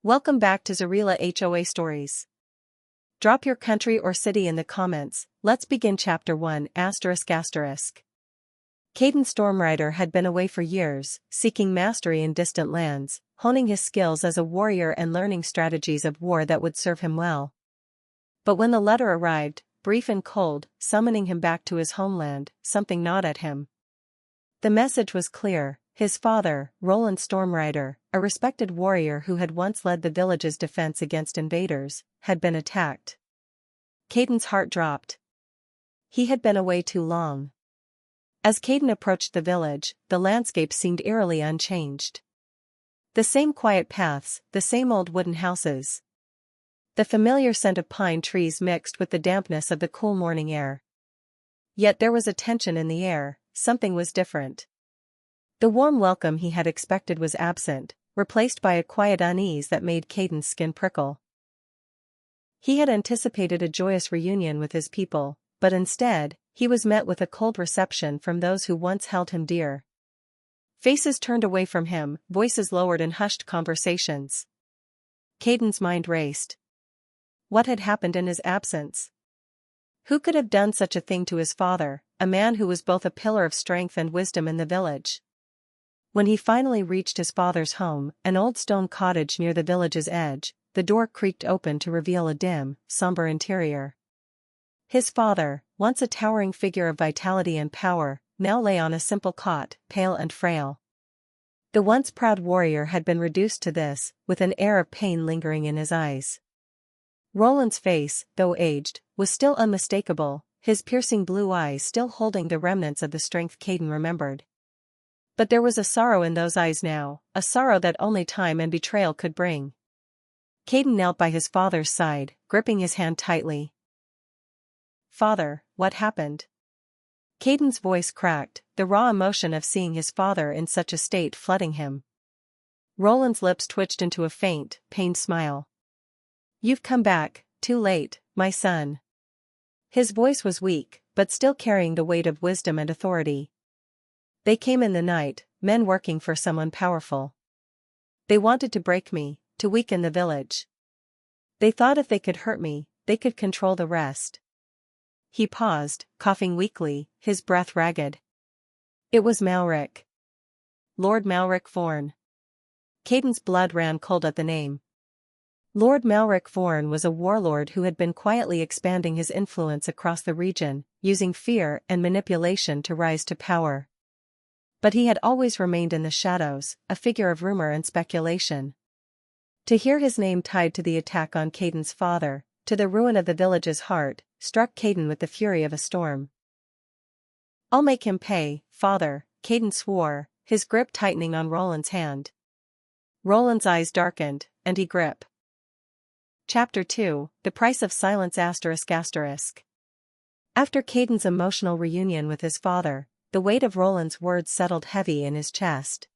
Welcome back to Zarila Hoa Stories. Drop your country or city in the comments. Let's begin Chapter 1 ***. Caden Stormrider had been away for years, seeking mastery in distant lands, honing his skills as a warrior and learning strategies of war that would serve him well. But when the letter arrived, brief and cold, summoning him back to his homeland, something gnawed at him. The message was clear. His father, Roland Stormrider, a respected warrior who had once led the village's defense against invaders, had been attacked. Caden's heart dropped. He had been away too long. As Caden approached the village, the landscape seemed eerily unchanged. The same quiet paths, the same old wooden houses. The familiar scent of pine trees mixed with the dampness of the cool morning air. Yet there was a tension in the air, something was different. The warm welcome he had expected was absent, replaced by a quiet unease that made Caden's skin prickle. He had anticipated a joyous reunion with his people, but instead, he was met with a cold reception from those who once held him dear. Faces turned away from him, voices lowered in hushed conversations. Caden's mind raced. What had happened in his absence? Who could have done such a thing to his father, a man who was both a pillar of strength and wisdom in the village? When he finally reached his father's home, an old stone cottage near the village's edge, the door creaked open to reveal a dim, somber interior. His father, once a towering figure of vitality and power, now lay on a simple cot, pale and frail. The once proud warrior had been reduced to this, with an air of pain lingering in his eyes. Roland's face, though aged, was still unmistakable, his piercing blue eyes still holding the remnants of the strength Caden remembered. But there was a sorrow in those eyes now, a sorrow that only time and betrayal could bring. Caden knelt by his father's side, gripping his hand tightly. "Father, what happened?" Caden's voice cracked, the raw emotion of seeing his father in such a state flooding him. Roland's lips twitched into a faint, pained smile. "You've come back, too late, my son." His voice was weak, but still carrying the weight of wisdom and authority. "They came in the night, men working for someone powerful. They wanted to break me, to weaken the village. They thought if they could hurt me, they could control the rest." He paused, coughing weakly, his breath ragged. It was Malric. Lord Malric Vorn. Caden's blood ran cold at the name. Lord Malric Vorn was a warlord who had been quietly expanding his influence across the region, using fear and manipulation to rise to power. But he had always remained in the shadows, a figure of rumor and speculation. To hear his name tied to the attack on Caden's father, to the ruin of the village's heart, struck Caden with the fury of a storm. "I'll make him pay, father," Caden swore, his grip tightening on Roland's hand. Roland's eyes darkened, and he gripped. Chapter 2 **The Price of Silence**. After Caden's emotional reunion with his father, the weight of Roland's words settled heavy in his chest.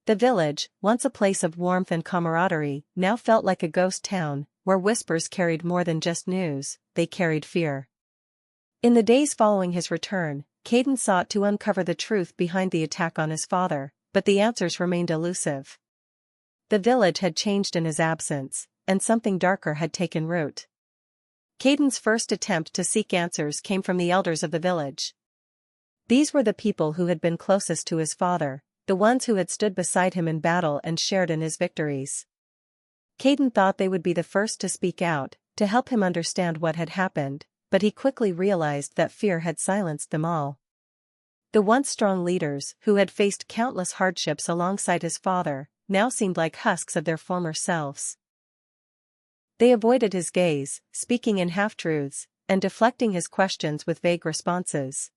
The village, once a place of warmth and camaraderie, now felt like a ghost town, where whispers carried more than just news, they carried fear. In the days following his return, Caden sought to uncover the truth behind the attack on his father, but the answers remained elusive. The village had changed in his absence, and something darker had taken root. Caden's first attempt to seek answers came from the elders of the village. These were the people who had been closest to his father, the ones who had stood beside him in battle and shared in his victories. Caden thought they would be the first to speak out, to help him understand what had happened, but he quickly realized that fear had silenced them all. The once strong leaders, who had faced countless hardships alongside his father, now seemed like husks of their former selves. They avoided his gaze, speaking in half-truths, and deflecting his questions with vague responses.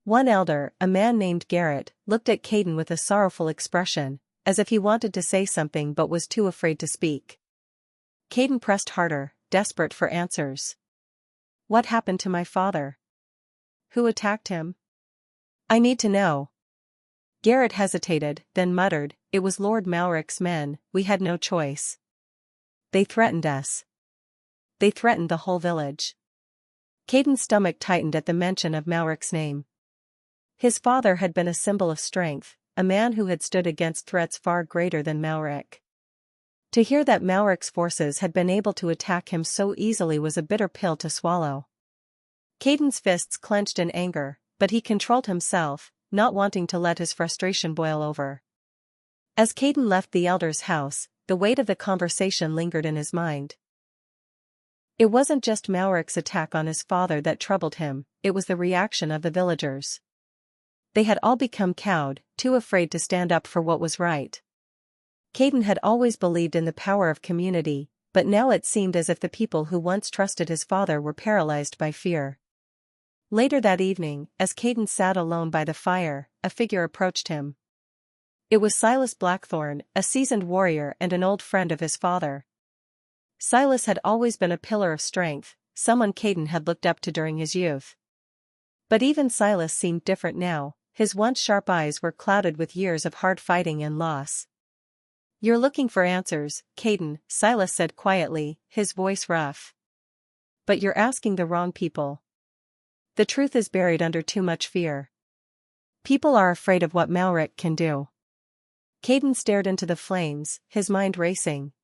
One elder, a man named Garrett, looked at Caden with a sorrowful expression, as if he wanted to say something but was too afraid to speak. Caden pressed harder, desperate for answers. "What happened to my father? Who attacked him? I need to know." Garrett hesitated, then muttered, "It was Lord Malric's men, we had no choice. They threatened us. They threatened the whole village." Caden's stomach tightened at the mention of Malric's name. His father had been a symbol of strength, a man who had stood against threats far greater than Malric. To hear that Malric's forces had been able to attack him so easily was a bitter pill to swallow. Caden's fists clenched in anger, but he controlled himself, not wanting to let his frustration boil over. As Caden left the elder's house, the weight of the conversation lingered in his mind. It wasn't just Malric's attack on his father that troubled him, it was the reaction of the villagers. They had all become cowed, too afraid to stand up for what was right. Caden had always believed in the power of community, but now it seemed as if the people who once trusted his father were paralyzed by fear. Later that evening, as Caden sat alone by the fire, a figure approached him. It was Silas Blackthorne, a seasoned warrior and an old friend of his father. Silas had always been a pillar of strength, someone Caden had looked up to during his youth. But even Silas seemed different now, his once sharp eyes were clouded with years of hard fighting and loss. "You're looking for answers, Caden," Silas said quietly, his voice rough. "But you're asking the wrong people. The truth is buried under too much fear. People are afraid of what Malric can do." Caden stared into the flames, his mind racing.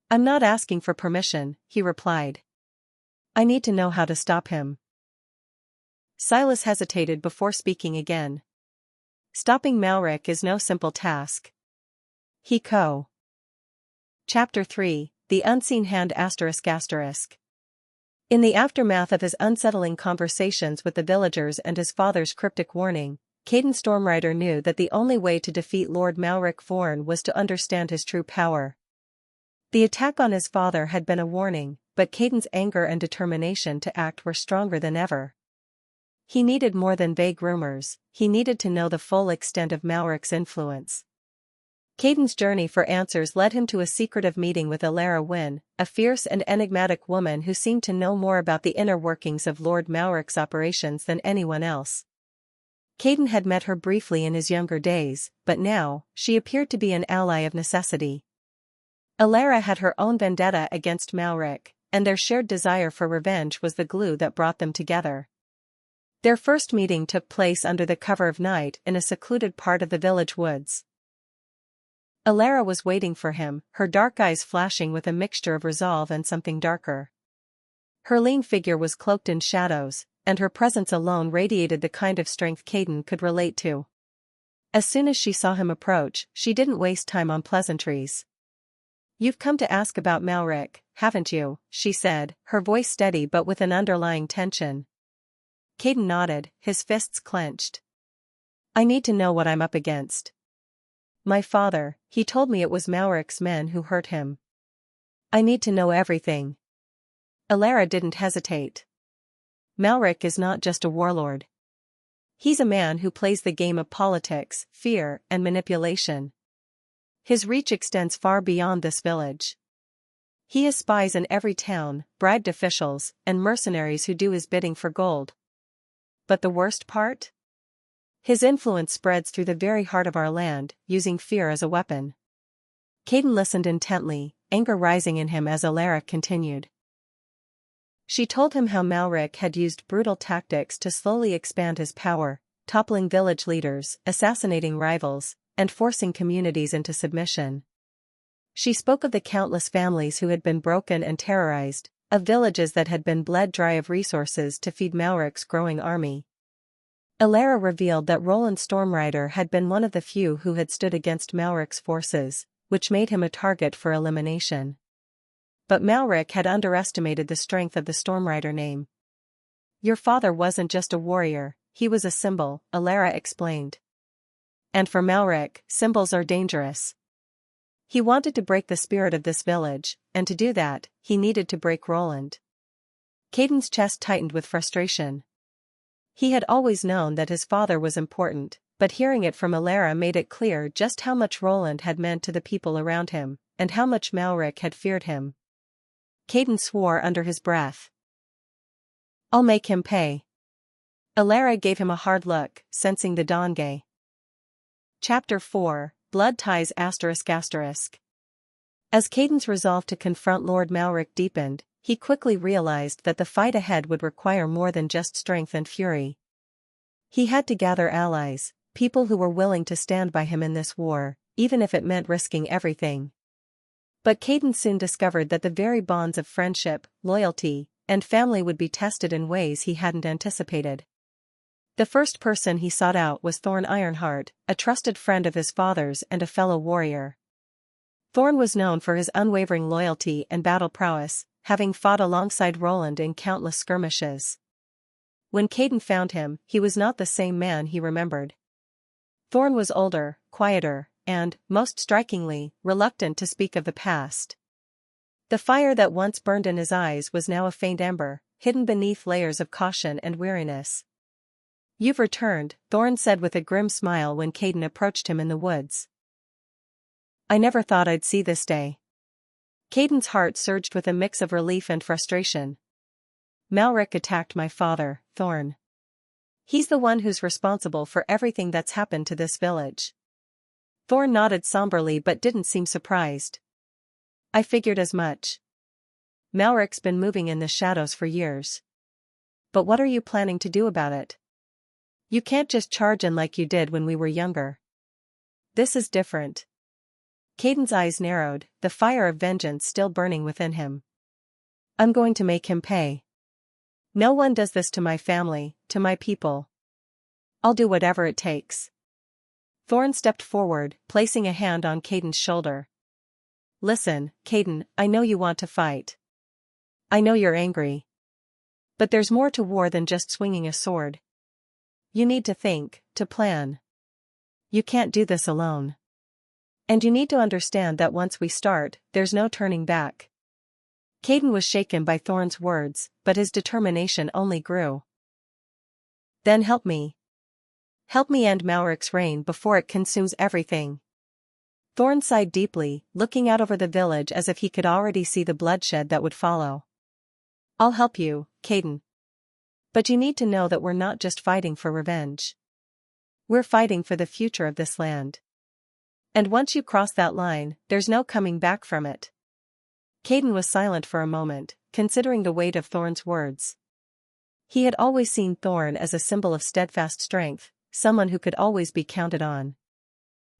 "I'm not asking for permission," he replied. "I need to know how to stop him." Silas hesitated before speaking again. "Stopping Malric is no simple task." Chapter 3, The Unseen Hand ****. In the aftermath of his unsettling conversations with the villagers and his father's cryptic warning, Caden Stormrider knew that the only way to defeat Lord Malric Vorn was to understand his true power. The attack on his father had been a warning, but Caden's anger and determination to act were stronger than ever. He needed more than vague rumors, he needed to know the full extent of Malric's influence. Caden's journey for answers led him to a secretive meeting with Alara Wynn, a fierce and enigmatic woman who seemed to know more about the inner workings of Lord Malric's operations than anyone else. Caden had met her briefly in his younger days, but now, she appeared to be an ally of necessity. Alara had her own vendetta against Malric, and their shared desire for revenge was the glue that brought them together. Their first meeting took place under the cover of night in a secluded part of the village woods. Alara was waiting for him, her dark eyes flashing with a mixture of resolve and something darker. Her lean figure was cloaked in shadows, and her presence alone radiated the kind of strength Caden could relate to. As soon as she saw him approach, she didn't waste time on pleasantries. "You've come to ask about Malric, haven't you?" she said, her voice steady but with an underlying tension. Caden nodded, his fists clenched. "I need to know what I'm up against. My father, he told me it was Malric's men who hurt him. I need to know everything." Alara didn't hesitate. "Malric is not just a warlord. He's a man who plays the game of politics, fear, and manipulation. His reach extends far beyond this village. He has spies in every town, bribed officials, and mercenaries who do his bidding for gold. But the worst part? His influence spreads through the very heart of our land, using fear as a weapon." Caden listened intently, anger rising in him as Alara continued. She told him how Malric had used brutal tactics to slowly expand his power, toppling village leaders, assassinating rivals, and forcing communities into submission. She spoke of the countless families who had been broken and terrorized, of villages that had been bled dry of resources to feed Malric's growing army. Alara revealed that Roland Stormrider had been one of the few who had stood against Malric's forces, which made him a target for elimination. But Malric had underestimated the strength of the Stormrider name. "Your father wasn't just a warrior, he was a symbol," Alara explained. "And for Malric, symbols are dangerous. He wanted to break the spirit of this village, and to do that, he needed to break Roland." Caden's chest tightened with frustration. He had always known that his father was important, but hearing it from Alara made it clear just how much Roland had meant to the people around him, and how much Malric had feared him. Caden swore under his breath. "I'll make him pay." Alara gave him a hard look, sensing the Dongay. Chapter 4, Blood Ties ****. As Caden's resolve to confront Lord Malric deepened, he quickly realized that the fight ahead would require more than just strength and fury. He had to gather allies, people who were willing to stand by him in this war, even if it meant risking everything. But Caden soon discovered that the very bonds of friendship, loyalty, and family would be tested in ways he hadn't anticipated. The first person he sought out was Thorn Ironheart, a trusted friend of his father's and a fellow warrior. Thorn was known for his unwavering loyalty and battle prowess, having fought alongside Roland in countless skirmishes. When Caden found him, he was not the same man he remembered. Thorn was older, quieter, and, most strikingly, reluctant to speak of the past. The fire that once burned in his eyes was now a faint ember, hidden beneath layers of caution and weariness. "You've returned," Thorn said with a grim smile when Caden approached him in the woods. "I never thought I'd see this day." Caden's heart surged with a mix of relief and frustration. "Malric attacked my father, Thorn. He's the one who's responsible for everything that's happened to this village." Thorn nodded somberly but didn't seem surprised. "I figured as much. Malric's been moving in the shadows for years. But what are you planning to do about it? You can't just charge in like you did when we were younger. This is different." Caden's eyes narrowed, the fire of vengeance still burning within him. "I'm going to make him pay. No one does this to my family, to my people. I'll do whatever it takes." Thorn stepped forward, placing a hand on Caden's shoulder. "Listen, Caden, I know you want to fight. I know you're angry. But there's more to war than just swinging a sword. You need to think, to plan. You can't do this alone. And you need to understand that once we start, there's no turning back." Caden was shaken by Thorn's words, but his determination only grew. "Then help me. Help me end Malric's reign before it consumes everything." Thorn sighed deeply, looking out over the village as if he could already see the bloodshed that would follow. "I'll help you, Caden. But you need to know that we're not just fighting for revenge. We're fighting for the future of this land. And once you cross that line, there's no coming back from it." Caden was silent for a moment, considering the weight of Thorn's words. He had always seen Thorn as a symbol of steadfast strength, someone who could always be counted on.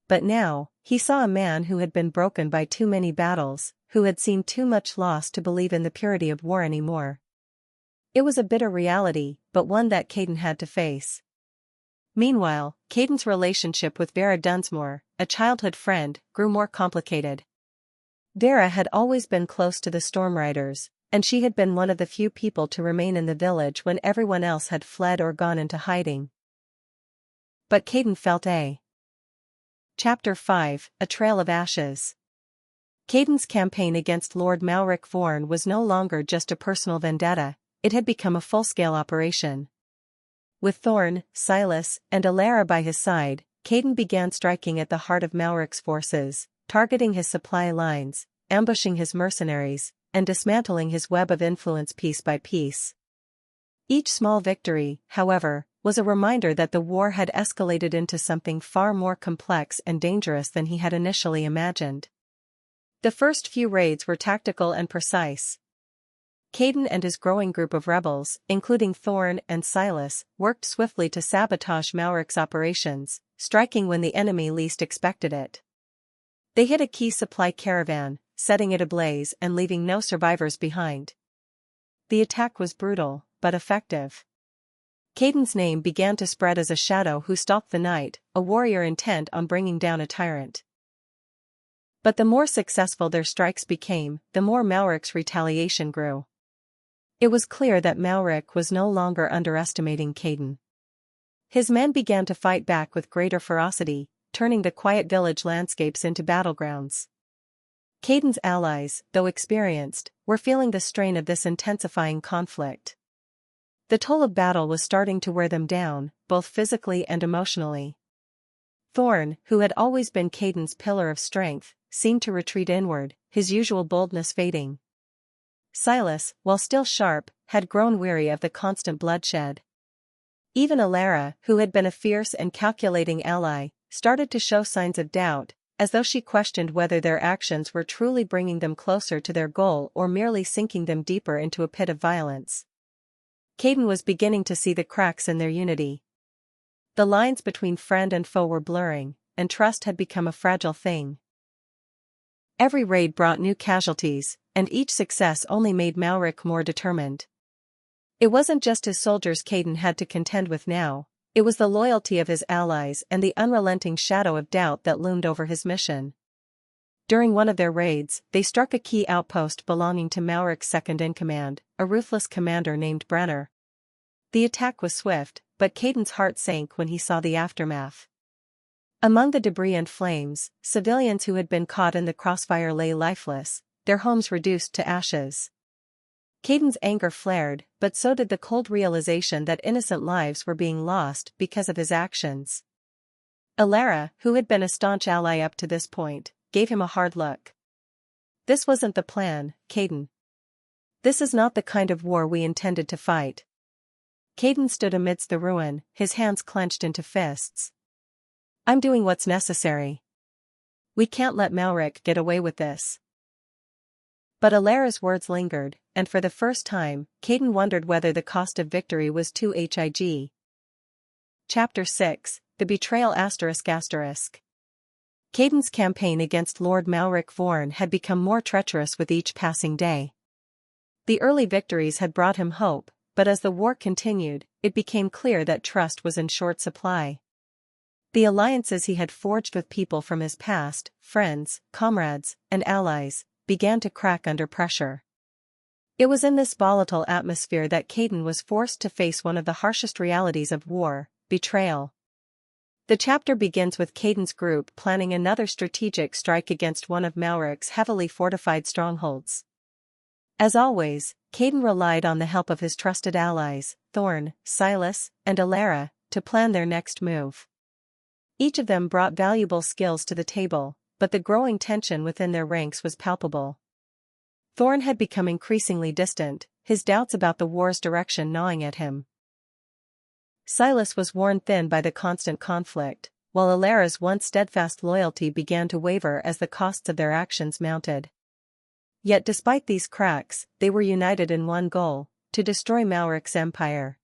But now, he saw a man who had been broken by too many battles, who had seen too much loss to believe in the purity of war anymore. It was a bitter reality, but one that Caden had to face. Meanwhile, Caden's relationship with Vera Dunsmore, a childhood friend, grew more complicated. Vera had always been close to the Stormriders, and she had been one of the few people to remain in the village when everyone else had fled or gone into hiding. But Caden felt Chapter 5, A Trail of Ashes. Caden's campaign against Lord Malric Vorn was no longer just a personal vendetta, it had become a full-scale operation. With Thorn, Silas, and Alara by his side, Caden began striking at the heart of Malric's forces, targeting his supply lines, ambushing his mercenaries, and dismantling his web of influence piece by piece. Each small victory, however, was a reminder that the war had escalated into something far more complex and dangerous than he had initially imagined. The first few raids were tactical and precise. Caden and his growing group of rebels, including Thorn and Silas, worked swiftly to sabotage Malric's operations, striking when the enemy least expected it. They hit a key supply caravan, setting it ablaze and leaving no survivors behind. The attack was brutal, but effective. Caden's name began to spread as a shadow who stalked the night, a warrior intent on bringing down a tyrant. But the more successful their strikes became, the more Malric's retaliation grew. It was clear that Malric was no longer underestimating Caden. His men began to fight back with greater ferocity, turning the quiet village landscapes into battlegrounds. Caden's allies, though experienced, were feeling the strain of this intensifying conflict. The toll of battle was starting to wear them down, both physically and emotionally. Thorn, who had always been Caden's pillar of strength, seemed to retreat inward, his usual boldness fading. Silas, while still sharp, had grown weary of the constant bloodshed. Even Alara, who had been a fierce and calculating ally, started to show signs of doubt, as though she questioned whether their actions were truly bringing them closer to their goal or merely sinking them deeper into a pit of violence. Caden was beginning to see the cracks in their unity. The lines between friend and foe were blurring, and trust had become a fragile thing. Every raid brought new casualties, and each success only made Malric more determined. It wasn't just his soldiers Caden had to contend with now, it was the loyalty of his allies and the unrelenting shadow of doubt that loomed over his mission. During one of their raids, they struck a key outpost belonging to Malric's second-in-command, a ruthless commander named Brenner. The attack was swift, but Caden's heart sank when he saw the aftermath. Among the debris and flames, civilians who had been caught in the crossfire lay lifeless, their homes reduced to ashes. Caden's anger flared, but so did the cold realization that innocent lives were being lost because of his actions. Alara, who had been a staunch ally up to this point, gave him a hard look. "This wasn't the plan, Caden. This is not the kind of war we intended to fight." Caden stood amidst the ruin, his hands clenched into fists. "I'm doing what's necessary. We can't let Malric get away with this." But Alara's words lingered, and for the first time, Caden wondered whether the cost of victory was too high. Chapter 6, The Betrayal ****. Caden's campaign against Lord Malric Vorn had become more treacherous with each passing day. The early victories had brought him hope, but as the war continued, it became clear that trust was in short supply. The alliances he had forged with people from his past, friends, comrades, and allies, began to crack under pressure. It was in this volatile atmosphere that Caden was forced to face one of the harshest realities of war: betrayal. The chapter begins with Caden's group planning another strategic strike against one of Malric's heavily fortified strongholds. As always, Caden relied on the help of his trusted allies, Thorn, Silas, and Alara, to plan their next move. Each of them brought valuable skills to the table, but the growing tension within their ranks was palpable. Thorn had become increasingly distant, his doubts about the war's direction gnawing at him. Silas was worn thin by the constant conflict, while Alara's once steadfast loyalty began to waver as the costs of their actions mounted. Yet despite these cracks, they were united in one goal: to destroy Malric's empire.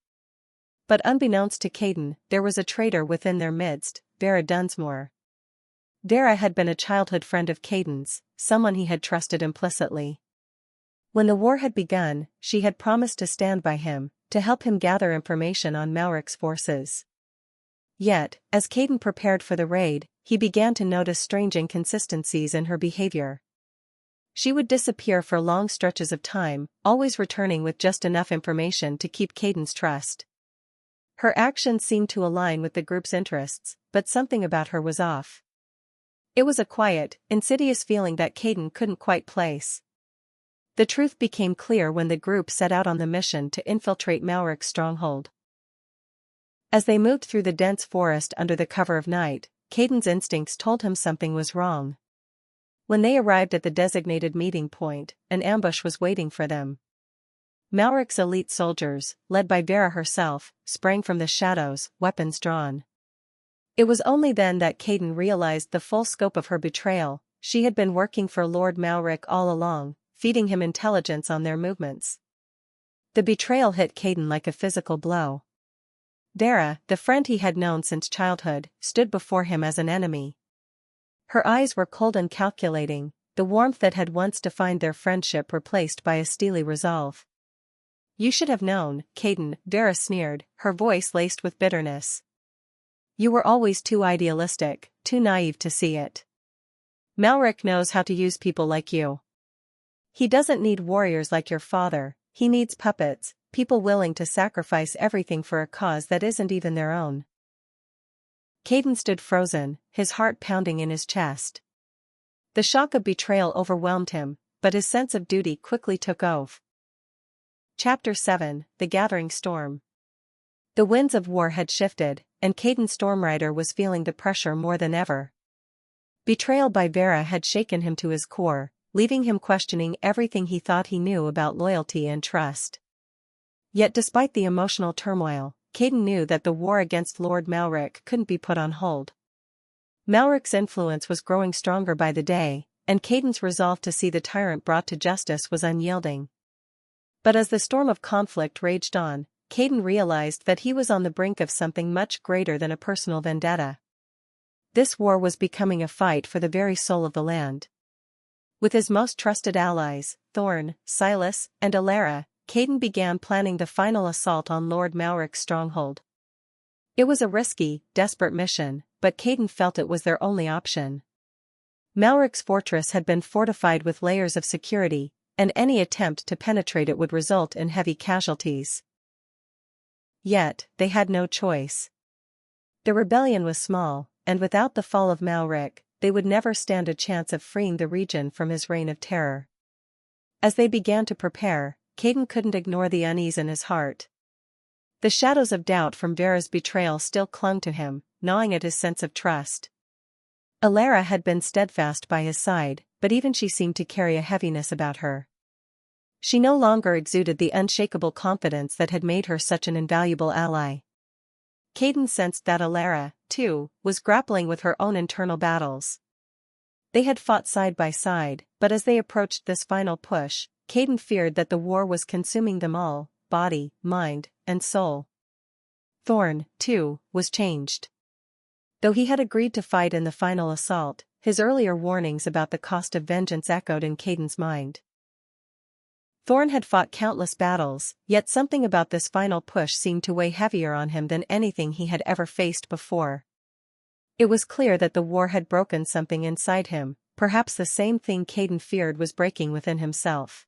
But unbeknownst to Caden, there was a traitor within their midst, Vera Dunsmore. Vera had been a childhood friend of Caden's, someone he had trusted implicitly. When the war had begun, she had promised to stand by him, to help him gather information on Malric's forces. Yet, as Caden prepared for the raid, he began to notice strange inconsistencies in her behavior. She would disappear for long stretches of time, always returning with just enough information to keep Caden's trust. Her actions seemed to align with the group's interests, but something about her was off. It was a quiet, insidious feeling that Caden couldn't quite place. The truth became clear when the group set out on the mission to infiltrate Malric's stronghold. As they moved through the dense forest under the cover of night, Caden's instincts told him something was wrong. When they arrived at the designated meeting point, an ambush was waiting for them. Malric's elite soldiers, led by Vera herself, sprang from the shadows, weapons drawn. It was only then that Caden realized the full scope of her betrayal. She had been working for Lord Malric all along, feeding him intelligence on their movements. The betrayal hit Caden like a physical blow. Vera, the friend he had known since childhood, stood before him as an enemy. Her eyes were cold and calculating, the warmth that had once defined their friendship replaced by a steely resolve. "You should have known, Caden," Vera sneered, her voice laced with bitterness. "You were always too idealistic, too naive to see it. Malric knows how to use people like you. He doesn't need warriors like your father, he needs puppets, people willing to sacrifice everything for a cause that isn't even their own." Caden stood frozen, his heart pounding in his chest. The shock of betrayal overwhelmed him, but his sense of duty quickly took over. Chapter 7, The Gathering Storm. The winds of war had shifted, and Caden's Stormrider was feeling the pressure more than ever. Betrayal by Vera had shaken him to his core, leaving him questioning everything he thought he knew about loyalty and trust. Yet despite the emotional turmoil, Caden knew that the war against Lord Malric couldn't be put on hold. Malric's influence was growing stronger by the day, and Caden's resolve to see the tyrant brought to justice was unyielding. But as the storm of conflict raged on, Caden realized that he was on the brink of something much greater than a personal vendetta. This war was becoming a fight for the very soul of the land. With his most trusted allies, Thorn, Silas, and Alara, Caden began planning the final assault on Lord Mauric's stronghold. It was a risky, desperate mission, but Caden felt it was their only option. Mauric's fortress had been fortified with layers of security, and any attempt to penetrate it would result in heavy casualties. Yet, they had no choice. The rebellion was small, and without the fall of Mauric, they would never stand a chance of freeing the region from his reign of terror. As they began to prepare, Caden couldn't ignore the unease in his heart. The shadows of doubt from Vera's betrayal still clung to him, gnawing at his sense of trust. Alara had been steadfast by his side, but even she seemed to carry a heaviness about her. She no longer exuded the unshakable confidence that had made her such an invaluable ally. Caden sensed that Alara, too, was grappling with her own internal battles. They had fought side by side, but as they approached this final push, Caden feared that the war was consuming them all, body, mind, and soul. Thorn, too, was changed. Though he had agreed to fight in the final assault, his earlier warnings about the cost of vengeance echoed in Caden's mind. Thorn had fought countless battles, yet something about this final push seemed to weigh heavier on him than anything he had ever faced before. It was clear that the war had broken something inside him, perhaps the same thing Caden feared was breaking within himself.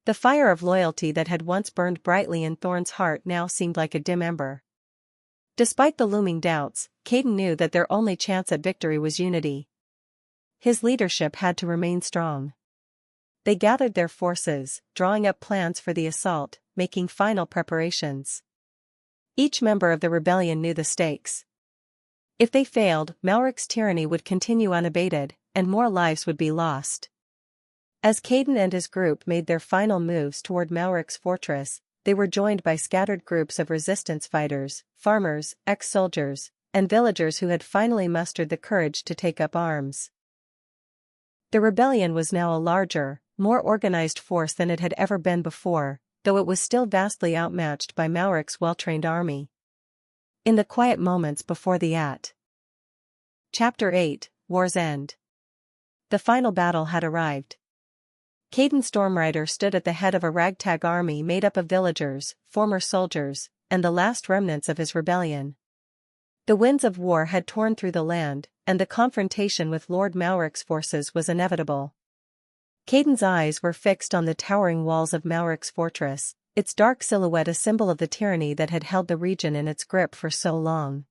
The fire of loyalty that had once burned brightly in Thorn's heart now seemed like a dim ember. Despite the looming doubts, Caden knew that their only chance at victory was unity. His leadership had to remain strong. They gathered their forces, drawing up plans for the assault, making final preparations. Each member of the rebellion knew the stakes. If they failed, Mauric's tyranny would continue unabated, and more lives would be lost. As Caden and his group made their final moves toward Mauric's fortress, they were joined by scattered groups of resistance fighters, farmers, ex-soldiers, and villagers who had finally mustered the courage to take up arms. The rebellion was now a larger, more organized force than it had ever been before, though it was still vastly outmatched by Mauric's well-trained army. In the quiet moments before the Chapter 8, War's End. The final battle had arrived. Caden Stormrider stood at the head of a ragtag army made up of villagers, former soldiers, and the last remnants of his rebellion. The winds of war had torn through the land, and the confrontation with Lord Mauric's forces was inevitable. Caden's eyes were fixed on the towering walls of Mauric's fortress, its dark silhouette a symbol of the tyranny that had held the region in its grip for so long.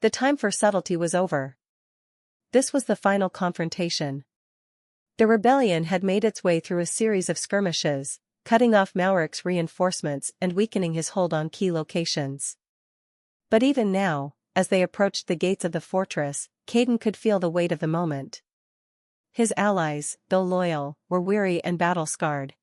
The time for subtlety was over. This was the final confrontation. The rebellion had made its way through a series of skirmishes, cutting off Mauric's reinforcements and weakening his hold on key locations. But even now, as they approached the gates of the fortress, Caden could feel the weight of the moment. His allies, though loyal, were weary and battle-scarred.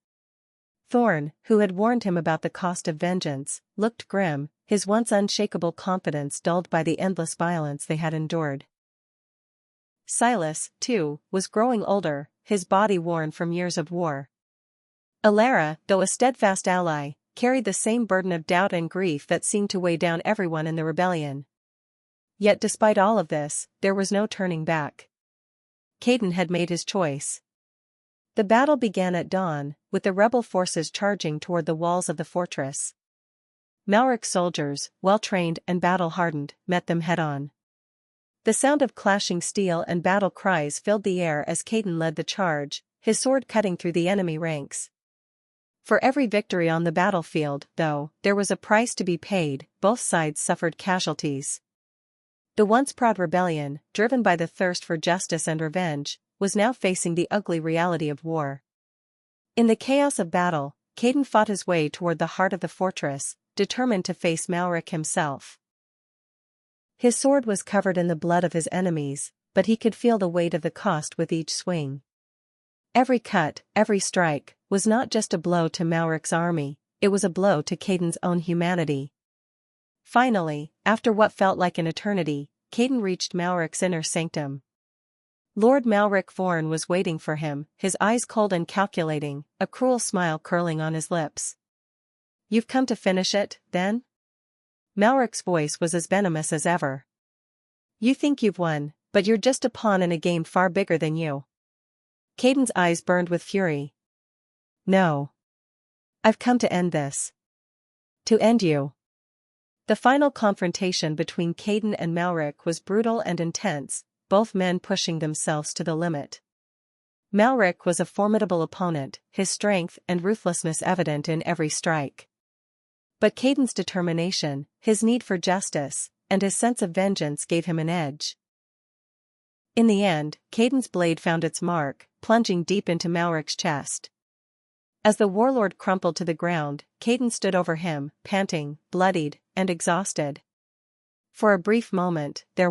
Thorn, who had warned him about the cost of vengeance, looked grim, his once unshakable confidence dulled by the endless violence they had endured. Silas, too, was growing older, his body worn from years of war. Alara, though a steadfast ally, carried the same burden of doubt and grief that seemed to weigh down everyone in the rebellion. Yet despite all of this, there was no turning back. Caden had made his choice. The battle began at dawn, with the rebel forces charging toward the walls of the fortress. Mauric's soldiers, well-trained and battle-hardened, met them head-on. The sound of clashing steel and battle cries filled the air as Caden led the charge, his sword cutting through the enemy ranks. For every victory on the battlefield, though, there was a price to be paid. Both sides suffered casualties. The once proud rebellion, driven by the thirst for justice and revenge, was now facing the ugly reality of war. In the chaos of battle, Caden fought his way toward the heart of the fortress, determined to face Mauric himself. His sword was covered in the blood of his enemies, but he could feel the weight of the cost with each swing. Every cut, every strike, was not just a blow to Mauric's army, it was a blow to Caden's own humanity. Finally, after what felt like an eternity, Caden reached Mauric's inner sanctum. Lord Mauric Thorn was waiting for him, his eyes cold and calculating, a cruel smile curling on his lips. "You've come to finish it, then?" Mauric's voice was as venomous as ever. "You think you've won, but you're just a pawn in a game far bigger than you." Caden's eyes burned with fury. No. I've come to end this. To end you. The final confrontation between Caden and Malric was brutal and intense, both men pushing themselves to the limit. Malric was a formidable opponent, his strength and ruthlessness evident in every strike. But Caden's determination, his need for justice, and his sense of vengeance gave him an edge. In the end, Caden's blade found its mark, plunging deep into Malric's chest. As the warlord crumpled to the ground, Caden stood over him, panting, bloodied, and exhausted. For a brief moment, their